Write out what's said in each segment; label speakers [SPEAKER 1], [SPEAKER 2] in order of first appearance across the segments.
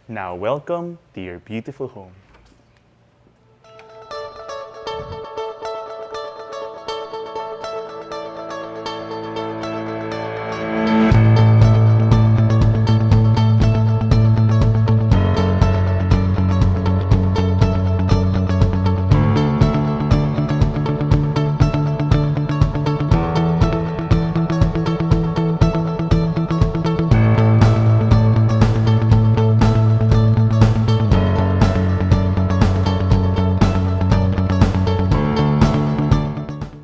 [SPEAKER 1] Now welcome to your beautiful home.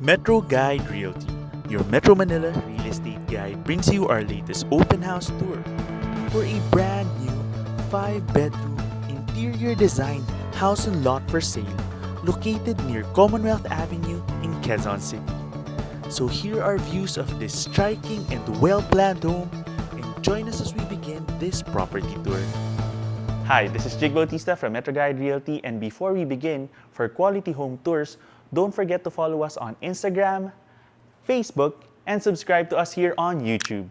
[SPEAKER 1] MetroGuide Realty, your Metro Manila real estate guide, brings you our latest open house tour for a brand new 5-bedroom interior designed house and lot for sale located near Commonwealth Avenue in Quezon City. So here are views of this striking and well-planned home, and join us as we begin this property tour. Hi, this is Bautista from MetroGuide Realty, and before we begin, for quality home tours, don't forget to follow us on Instagram, Facebook, and subscribe to us here on YouTube.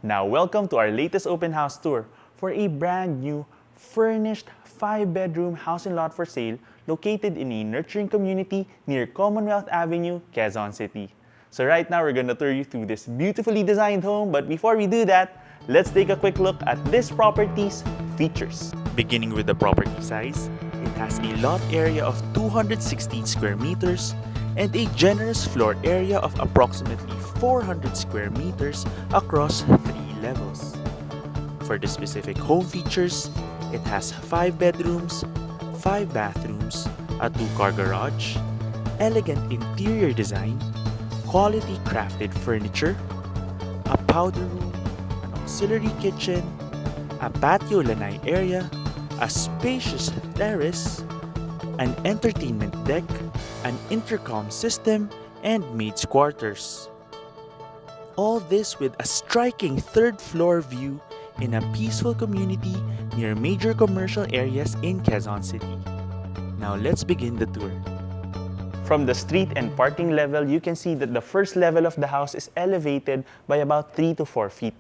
[SPEAKER 1] Now, welcome to our latest open house tour for a brand new, furnished 5-bedroom house and lot for sale located in a nurturing community near Commonwealth Avenue, Quezon City. So right now, we're gonna tour you through this beautifully designed home, but before we do that, let's take a quick look at this property's features. Beginning with the property size, it has a lot area of 216 square meters and a generous floor area of approximately 400 square meters across 3 levels. For the specific home features, it has 5 bedrooms, 5 bathrooms, a 2-car garage, elegant interior design, quality crafted furniture, a powder room, an auxiliary kitchen, a patio lanai area, a spacious terrace, an entertainment deck, an intercom system, and maid's quarters. All this with a striking 3rd floor view in a peaceful community near major commercial areas in Quezon City. Now let's begin the tour. From the street and parking level, you can see that the first level of the house is elevated by about 3 to 4 feet.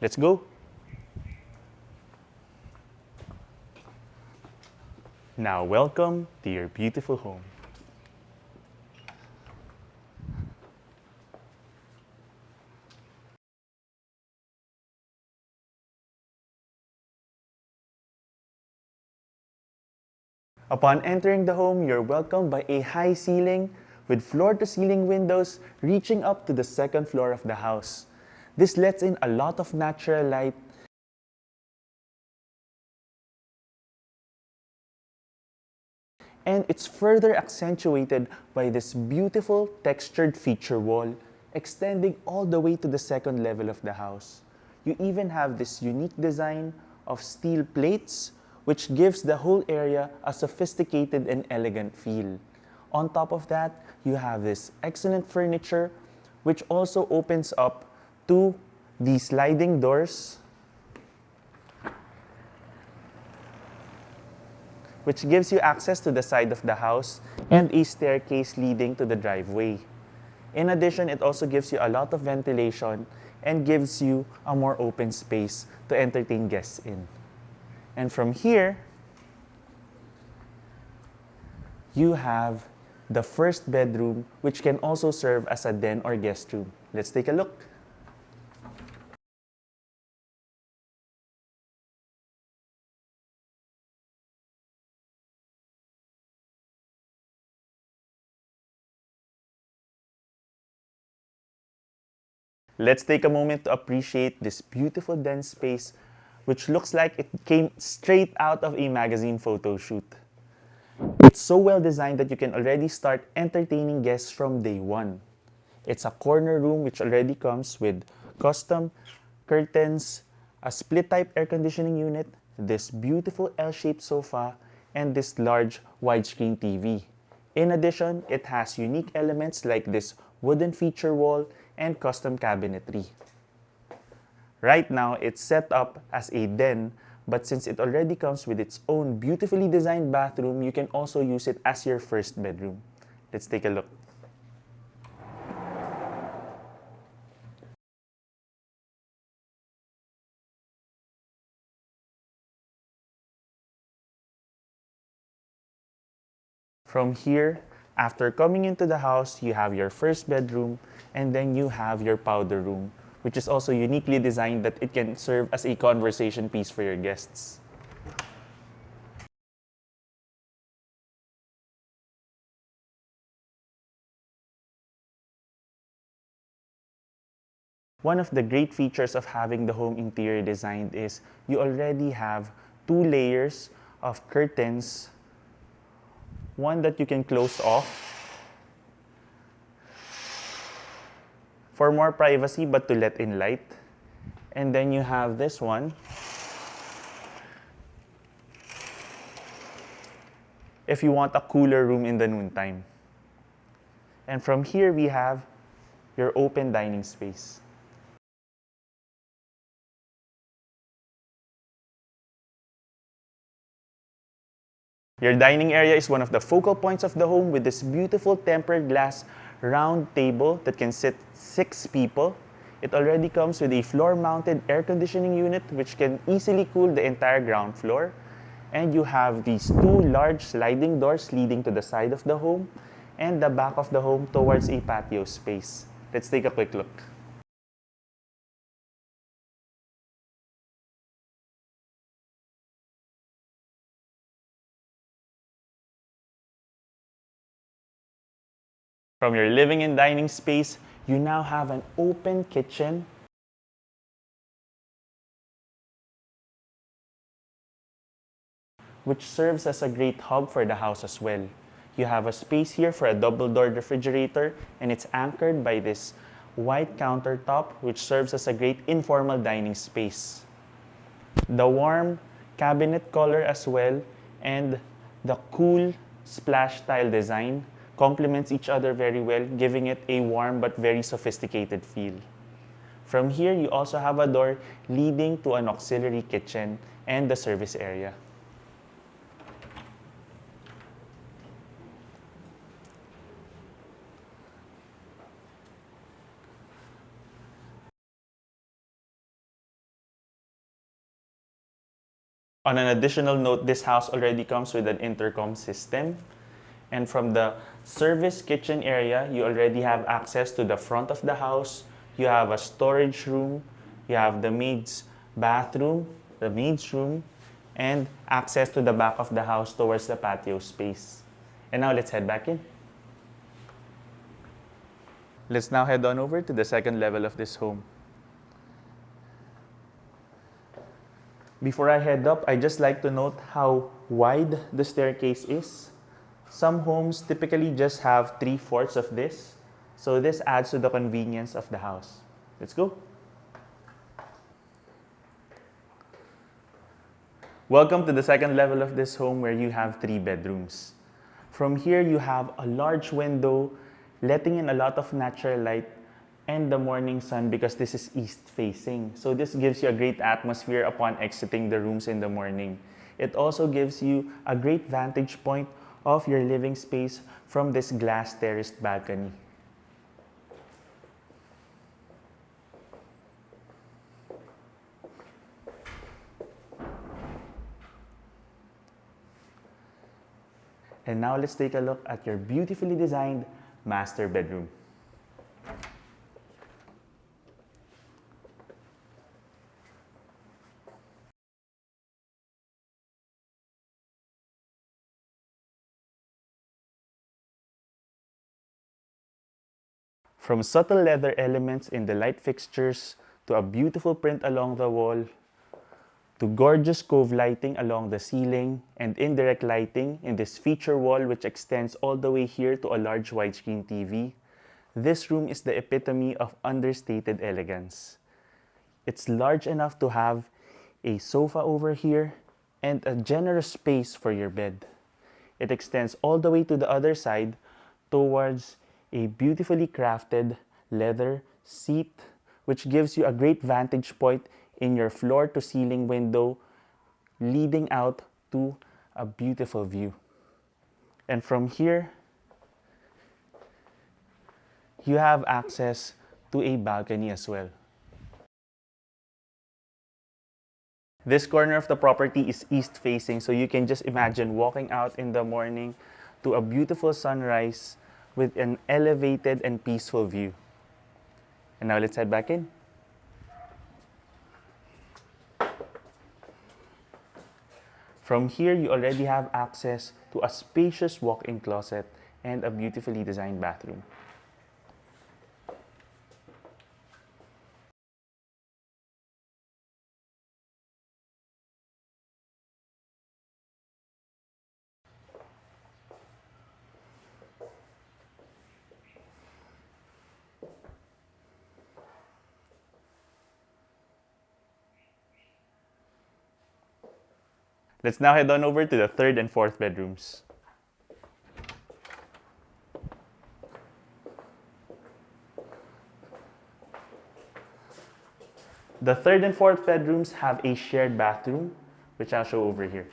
[SPEAKER 1] Let's go. Now welcome to your beautiful home. Upon entering the home, you're welcomed by a high ceiling with floor-to-ceiling windows reaching up to the 2nd floor of the house. This lets in a lot of natural light and it's further accentuated by this beautiful textured feature wall extending all the way to the 2nd level of the house. You even have this unique design of steel plates which gives the whole area a sophisticated and elegant feel. On top of that, you have this excellent furniture which also opens up to the sliding doors, which gives you access to the side of the house and a staircase leading to the driveway. In addition, it also gives you a lot of ventilation and gives you a more open space to entertain guests in. And from here, you have the 1st bedroom, which can also serve as a den or guest room. Let's take a look. Let's take a moment to appreciate this beautiful den space, which looks like it came straight out of a magazine photo shoot. It's so well designed that you can already start entertaining guests from day one. It's a corner room which already comes with custom curtains, a split-type air conditioning unit, this beautiful L-shaped sofa, and this large widescreen TV. In addition, it has unique elements like this wooden feature wall and custom cabinetry. Right now, it's set up as a den, but since it already comes with its own beautifully designed bathroom, you can also use it as your 1st bedroom. Let's take a look. From here, after coming into the house, you have your first bedroom, and then you have your powder room, which is also uniquely designed that it can serve as a conversation piece for your guests. One of the great features of having the home interior designed is you already have two layers of curtains, one that you can close off for more privacy but to let in light. And then you have this one if you want a cooler room in the noontime. And from here we have your open dining space. Your dining area is one of the focal points of the home with this beautiful tempered glass round table that can sit 6 people. It already comes with a floor-mounted air conditioning unit which can easily cool the entire ground floor. And you have these two large sliding doors leading to the side of the home and the back of the home towards a patio space. Let's take a quick look. From your living and dining space, you now have an open kitchen which serves as a great hub for the house as well. You have a space here for a double-doored refrigerator, and it's anchored by this white countertop which serves as a great informal dining space. The warm cabinet color as well and the cool splash tile design complements each other very well, giving it a warm but very sophisticated feel. From here, you also have a door leading to an auxiliary kitchen and the service area. On an additional note, this house already comes with an intercom system. And from the service kitchen area, you already have access to the front of the house. You have a storage room, you have the maid's bathroom, the maid's room, and access to the back of the house towards the patio space. And now let's head back in. Let's now head on over to the second level of this home. Before I head up, I just like to note how wide the staircase is. Some homes typically just have 3/4 of this, so this adds to the convenience of the house. Let's go. Welcome to the second level of this home where you have 3 bedrooms. From here, you have a large window letting in a lot of natural light and the morning sun because this is east facing. So this gives you a great atmosphere upon exiting the rooms in the morning. It also gives you a great vantage point of your living space from this glass terraced balcony. And now let's take a look at your beautifully designed master bedroom. From subtle leather elements in the light fixtures to a beautiful print along the wall, to gorgeous cove lighting along the ceiling and indirect lighting in this feature wall which extends all the way here to a large widescreen TV, this room is the epitome of understated elegance. It's large enough to have a sofa over here and a generous space for your bed. It extends all the way to the other side towards a beautifully crafted leather seat which gives you a great vantage point in your floor to ceiling window leading out to a beautiful view. And from here, you have access to a balcony as well. This corner of the property is east facing, so you can just imagine walking out in the morning to a beautiful sunrise with an elevated and peaceful view. And now let's head back in. From here, you already have access to a spacious walk-in closet and a beautifully designed bathroom. Let's now head on over to the third and fourth bedrooms. The third and fourth bedrooms have a shared bathroom, which I'll show over here.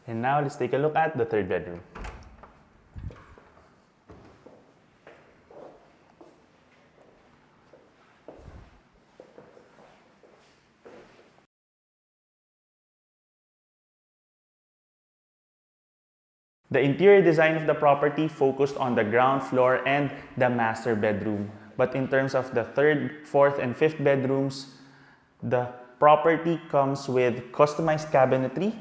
[SPEAKER 1] And now let's take a look at the third bedroom. The interior design of the property focused on the ground floor and the master bedroom. But in terms of the third, fourth, and fifth bedrooms, the property comes with customized cabinetry.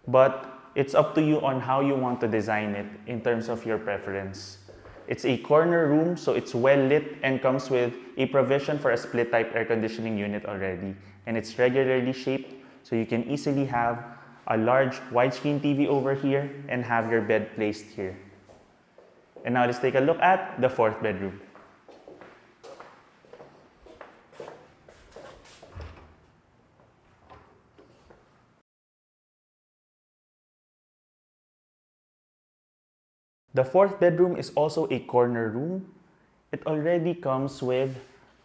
[SPEAKER 1] But it's up to you on how you want to design it in terms of your preference. It's a corner room, so it's well lit and comes with a provision for a split type air conditioning unit already. And it's regularly shaped, so you can easily have a large widescreen TV over here and have your bed placed here. And now let's take a look at the fourth bedroom. The fourth bedroom is also a corner room. It already comes with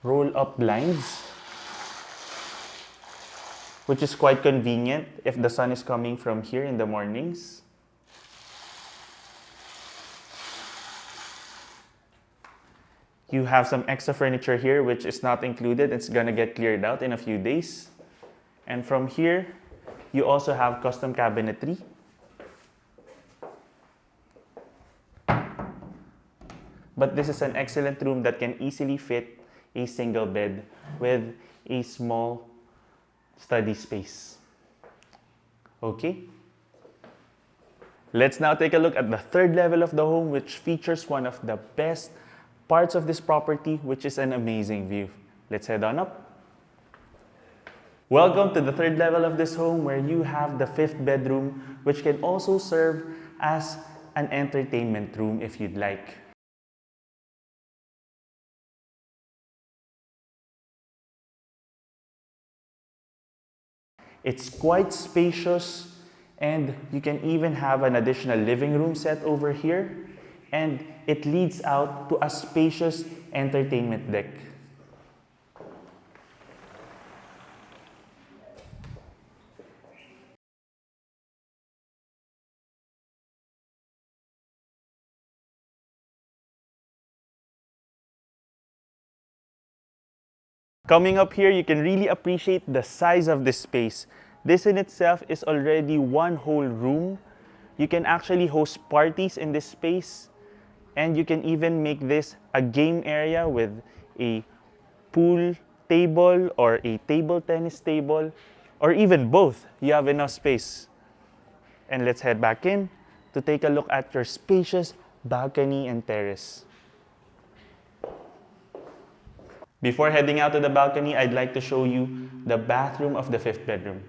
[SPEAKER 1] roll-up blinds, which is quite convenient if the sun is coming from here in the mornings. You have some extra furniture here, which is not included. It's gonna get cleared out in a few days. And from here, you also have custom cabinetry. But this is an excellent room that can easily fit a single bed with a small study space. Okay? Let's now take a look at the third level of the home, which features one of the best parts of this property, which is an amazing view. Let's head on up. Welcome to the third level of this home, where you have the fifth bedroom, which can also serve as an entertainment room if you'd like. It's quite spacious, and you can even have an additional living room set over here, and it leads out to a spacious entertainment deck. Coming up here, you can really appreciate the size of this space. This in itself is already one whole room. You can actually host parties in this space, and you can even make this a game area with a pool table or a table tennis table, or even both. You have enough space. And let's head back in to take a look at your spacious balcony and terrace. Before heading out to the balcony, I'd like to show you the bathroom of the fifth bedroom.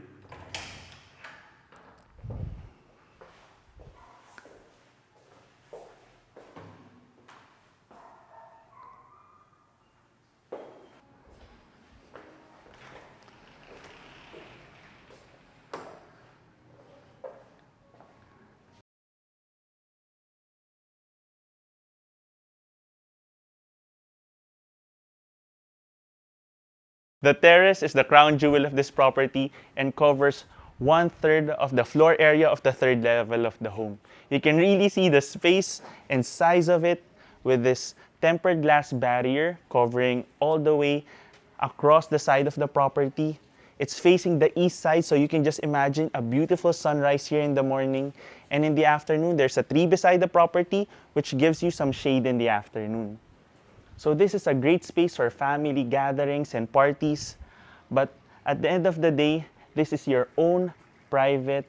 [SPEAKER 1] The terrace is the crown jewel of this property and covers
[SPEAKER 2] 1/3 of the floor area of the third level of the home. You can really see the space and size of it with this tempered glass barrier covering all the way across the side of the property. It's facing the east side, so you can just imagine a beautiful sunrise here in the morning. And in the afternoon, there's a tree beside the property, which gives you some shade in the afternoon. So this is a great space for family gatherings and parties. But at the end of the day, this is your own private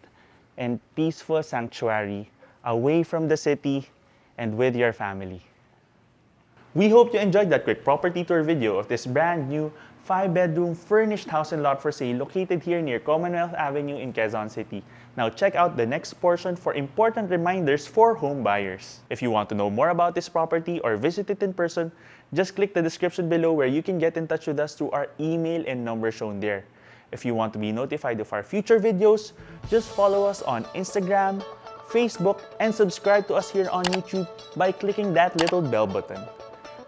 [SPEAKER 2] and peaceful sanctuary, away from the city and with your family. We hope you enjoyed that quick property tour video of this brand new 5-bedroom furnished house and lot for sale located here near Commonwealth Avenue in Quezon City. Now check out the next portion for important reminders for home buyers. If you want to know more about this property or visit it in person, just click the description below where you can get in touch with us through our email and number shown there. If you want to be notified of our future videos, just follow us on Instagram, Facebook, and subscribe to us here on YouTube by clicking that little bell button.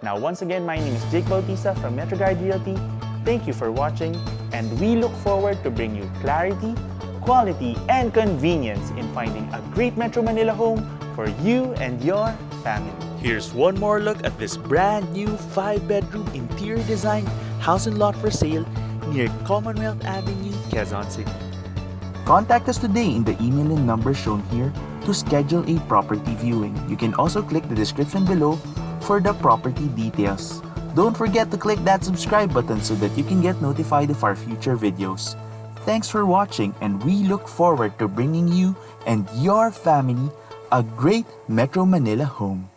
[SPEAKER 2] Now, once again, my name is Jake Bautista from MetroGuide Realty. Thank you for watching, and we look forward to bring you clarity, quality, and convenience in finding a great Metro Manila home for you and your family.
[SPEAKER 1] Here's one more look at this brand new 5-bedroom interior design house and lot for sale near Commonwealth Avenue, Quezon City. Contact us today in the email and number shown here to schedule a property viewing. You can also click the description below for the property details. Don't forget to click that subscribe button so that you can get notified of our future videos. Thanks for watching, and we look forward to bringing you and your family a great Metro Manila home.